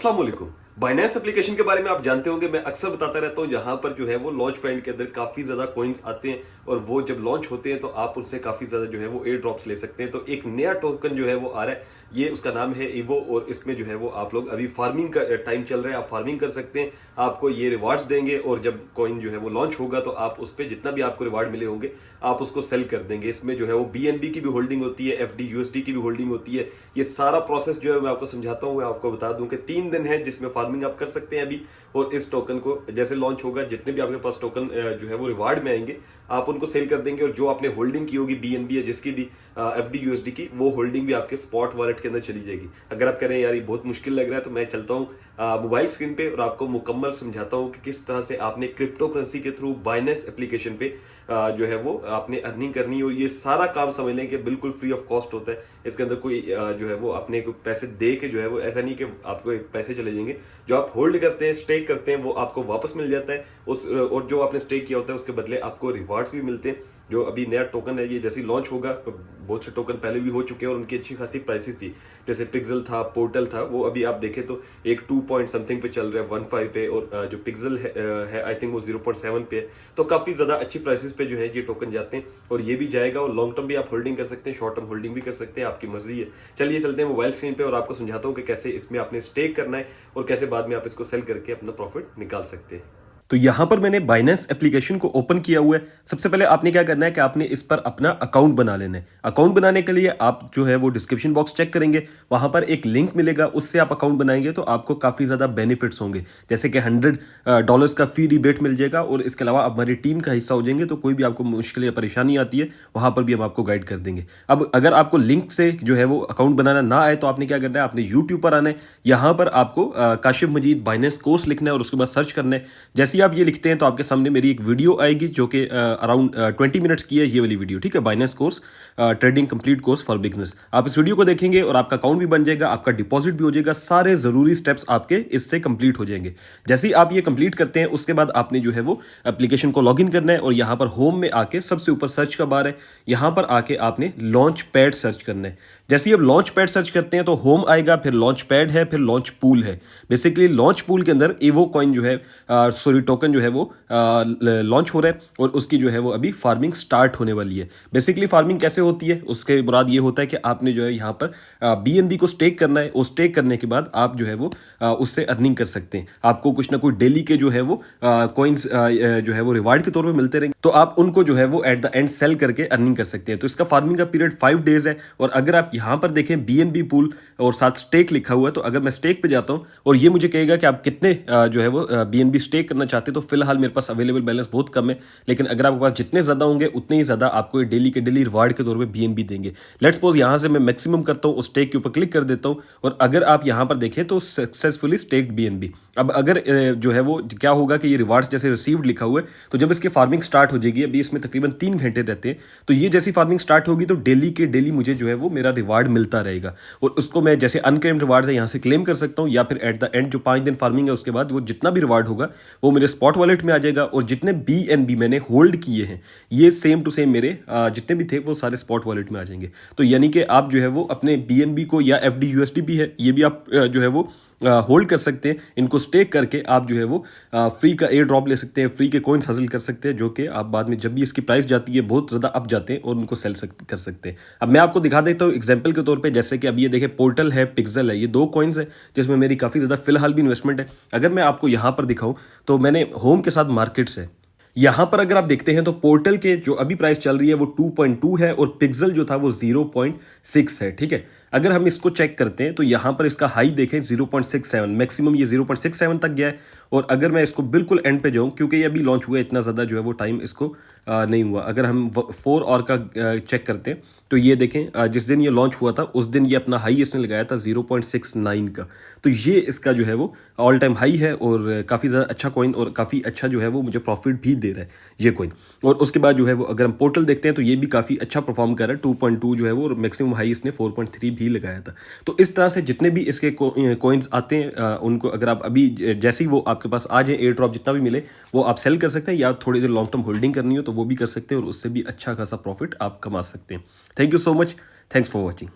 अस्सलाम वालेकुम। Binance application के बारे में आप जानते होंगे, मैं अक्सर बताता रहता हूँ। यहाँ पर जो है वो लॉन्च पॉइंट के अंदर काफी ज्यादा कॉइन्स आते हैं और वो जब लॉन्च होते हैं तो आप उनसे काफी ज्यादा जो है वो एयर ड्रॉप्स ले सकते हैं। तो एक नया टोकन जो है वो आ रहा है, ये उसका नाम है इवो, और इसमें जो है वो आप लोग अभी फार्मिंग का टाइम चल रहा है, आप फार्मिंग कर सकते हैं। आपको ये रिवार्ड्स देंगे और जब कॉइन जो है वो लॉन्च होगा तो आप उस पर जितना भी आपको रिवार्ड मिले होंगे आप उसको सेल कर देंगे। इसमें जो है वो बीएनबी की भी होल्डिंग होती है, एफडी यूएसडी की भी होल्डिंग होती है। ये सारा प्रोसेस जो है मैं आपको समझाता हूँ। मैं आपको बता दूं कि 3 दिन है जिसमें फार्मिंग आप कर सकते हैं अभी, और इस टोकन को जैसे लॉन्च होगा जितने भी आपके पास टोकन जो है वो रिवार्ड में आएंगे आप उनको सेल कर देंगे, और जो आपने होल्डिंग की होगी बीएनबी या जिसकी भी एफडी यूएसडी की, वो होल्डिंग भी आपके स्पॉट वॉलेट के अंदर चली जाएगी। अगर आप कह रहे हैं यार ये बहुत मुश्किल लग रहा है, तो मैं चलता हूँ मोबाइल स्क्रीन पे और आपको मुकम्मल समझाता हूँ कि किस तरह से आपने क्रिप्टो करेंसी के थ्रू बाइनेंस एप्लीकेशन पे जो है वो आपने अर्निंग करनी है। और ये सारा काम समझ लें कि बिल्कुल फ्री ऑफ कॉस्ट होता है। इसके अंदर कोई जो है वो अपने को पैसे दे के जो है वो, ऐसा नहीं कि आपको पैसे चले जाएंगे। जो आप होल्ड करते हैं, स्टेक करते हैं, वो आपको वापस मिल जाता है और जो आपने स्टेक किया होता है उसके बदले आपको रिवार्ड्स भी मिलते हैं। जो अभी नया टोकन है, ये जैसे लॉन्च होगा, बहुत से टोकन पहले भी हो चुके हैं और उनकी अच्छी खासी प्राइसेस थी। जैसे पिक्सल था, पोर्टल था, वो अभी आप देखें तो एक 2 पॉइंट समथिंग पे चल रहा है, 1.5 पे, और जो पिक्सल है आई थिंक वो 0.7 पे है। तो काफी ज्यादा अच्छी प्राइसेस पे जो है ये टोकन जाते हैं, और ये भी जाएगा। और लॉन्ग टर्म भी आप होल्डिंग कर सकते हैं, शॉर्ट टर्म होल्डिंग भी कर सकते हैं, आपकी मर्जी है। चलिए चलते हैं मोबाइल स्क्रीन पे और आपको समझाता हूँ कि कैसे इसमें आपने स्टेक करना है और कैसे बाद में आप इसको सेल करके अपना प्रॉफिट निकाल सकते हैं। तो यहां पर मैंने बाइनेंस एप्लीकेशन को ओपन किया हुआ है। सबसे पहले आपने क्या करना है कि आपने इस पर अपना अकाउंट बना लेना है। अकाउंट बनाने के लिए आप जो है वो डिस्क्रिप्शन बॉक्स चेक करेंगे, वहां पर एक लिंक मिलेगा, उससे आप अकाउंट बनाएंगे तो आपको काफी ज्यादा बेनिफिट्स होंगे। जैसे कि $100 का फी रिबेट मिल जाएगा, और इसके अलावा आप हमारी टीम का हिस्सा हो जाएंगे। तो कोई भी आपको मुश्किल या परेशानी आती है वहां पर भी हम आपको गाइड कर देंगे। अब अगर आपको लिंक से जो है वो अकाउंट बनाना ना आए तो आपने क्या करना है, आपने यूट्यूब पर आना है। यहां पर आपको काशिफ मजीद बाइनेंस कोर्स लिखना है और उसके बाद सर्च करना है। जैसे आप ये लिखते हैं तो आपके सामने मेरी एक वीडियो आएगी जो कि अराउंड 20 मिनट्स की है, ये वाली वीडियो, ठीक है। Binance course, trading complete course for beginners. आप इस वीडियो को देखेंगे और आपका अकाउंट भी बन जाएगा, आपका डिपॉजिट भी हो जाएगा, सारे जरूरी स्टेप्स आपके इससे कंप्लीट हो जाएंगे। जैसे ही आप ये कंप्लीट करते हैं उसके बाद आपने जो है वो एप्लीकेशन को लॉग इन करना है, और यहां पर होम में आके सबसे ऊपर सर्च का बार है, यहां पर आके आपने लॉन्च पैड सर्च करना है। जैसे ही आप लॉन्च पैड सर्च करते हैं तो होम आएगा, फिर लॉन्च पैड है, फिर लॉन्च पूल है। बेसिकली लॉन्च पूल के अंदर एवो कॉइन जो है, सॉरी टोकन जो है वो लॉन्च हो रहा है, और उसकी जो है वो अभी फार्मिंग स्टार्ट होने वाली है। बेसिकली फार्मिंग कैसे होती है, उसके मुराद ये होता है कि आपने जो है यहाँ पर बीएनबी को स्टेक करना है, और स्टेक करने के बाद आप जो है वो उससे अर्निंग कर सकते हैं। आपको कुछ ना कुछ डेली के जो है वो कॉइन्स जो है वो रिवार्ड के तौर पर मिलते रहेंगे, तो आप उनको जो है वो एट द एंड सेल करके अर्निंग कर सकते हैं। तो इसका फार्मिंग का पीरियड 5 डेज है। और अगर आप यहाँ पर देखें बीएनबी पूल और साथ स्टेक लिखा हुआ है, तो अगर मैं स्टेक पे जाता हूँ और ये मुझे कहेगा कि आप कितने जो है वो बीएनबी स्टेक करना चाहते हैं, तो फिलहाल मेरे पास अवेलेबल बैलेंस बहुत कम है। लेकिन अगर आपके पास जितने ज्यादा होंगे उतने ही ज्यादा आपको डेली के डेली रिवार्ड के तौर पे बीएनबी देंगे। लेट्स सपोज यहां से मैं मैक्सिमम करता हूं, उस स्टेक के ऊपर क्लिक कर देता हूं, और अगर आप यहां पर देखें तो सक्सेसफुली स्टेक्ड बीएनबी। अब अगर जो है वो क्या होगा कि ये रिवार्ड्स जैसे रिसीव्ड लिखा हुआ है, तो जब इसकी फार्मिंग स्टार्ट हो जाएगी, अभी इसमें तकरीबन 3 घंटे रहते हैं, तो ये जैसी फार्मिंग स्टार्ट होगी तो डेली के डेली मुझे जो है वो मेरा रिवार्ड मिलता रहेगा, और उसको मैं जैसे अनक्लेम्ड रिवार्ड है यहां से क्लेम कर सकता हूं, या फिर एट द एंड जो 5 दिन फार्मिंग है उसके बाद वो जितना भी रिवार्ड होगा वो मेरे स्पॉट वॉलेट में आ जाएगा। और जितने बीएनबी मैंने होल्ड किए हैं ये सेम टू सेम मेरे जितने भी थे वो सारे स्पॉट वॉलेट में आ जाएंगे। तो यानी कि आप जो है वो अपने बीएनबी को, या एफडी यूएसडी भी है, ये भी आप जो है वो होल्ड कर सकते हैं। इनको स्टेक करके आप जो है वो फ्री का एयर ड्रॉप ले सकते हैं, फ्री के कॉइन्स हासिल कर सकते हैं, जो कि आप बाद में जब भी इसकी प्राइस जाती है बहुत ज़्यादा अप जाते हैं और उनको सेल कर सकते हैं। अब मैं आपको दिखा देता हूँ एग्जांपल के तौर पे, जैसे कि अब ये देखें पोर्टल है, पिक्सल है, ये 2 कॉइन्स है जिसमें मेरी काफ़ी ज़्यादा फिलहाल भी इन्वेस्टमेंट है। अगर मैं आपको यहाँ पर दिखाऊँ तो मैंने होम के साथ मार्केट्स है, यहां पर अगर आप देखते हैं तो पोर्टल के जो अभी प्राइस चल रही है वो 2.2 है, और पिक्सल जो था वो 0.6 है, ठीक है। अगर हम इसको चेक करते हैं तो यहां पर इसका हाई देखें 0.67, मैक्सिमम ये 0.67 तक गया है। और अगर मैं इसको बिल्कुल एंड पे जाऊं, क्योंकि ये अभी लॉन्च हुआ है, इतना ज़्यादा जो है वो टाइम इसको नहीं हुआ। अगर हम 4 और का चेक करते हैं तो ये देखें जिस दिन ये लॉन्च हुआ था उस दिन ये अपना हाई इसने लगाया था 0.69 का। तो ये इसका जो है वो ऑल टाइम हाई है, और काफ़ी ज़्यादा अच्छा कॉइन, और काफ़ी अच्छा जो है वो मुझे प्रॉफिट भी दे रहा है ये कॉइन। और उसके बाद जो है वो अगर हम पोर्टल देखते हैं तो ये भी काफ़ी अच्छा परफॉर्म कर रहा है, 2.2 जो है वो, और मैक्सिमम हाई इसने 4.3 भी लगाया था। तो इस तरह से जितने भी इसके कॉइन्स आते हैं उनको अगर आप अभी जैसे ही वो आपके पास आ जाए, एयर ड्रॉप जितना भी मिले वो आप सेल कर सकते हैं, या थोड़ी देर लॉन्ग टर्म होल्डिंग करनी हो तो वो भी कर सकते हैं, और उससे भी अच्छा खासा प्रॉफिट आप कमा सकते हैं। Thank you so much, thanks for watching.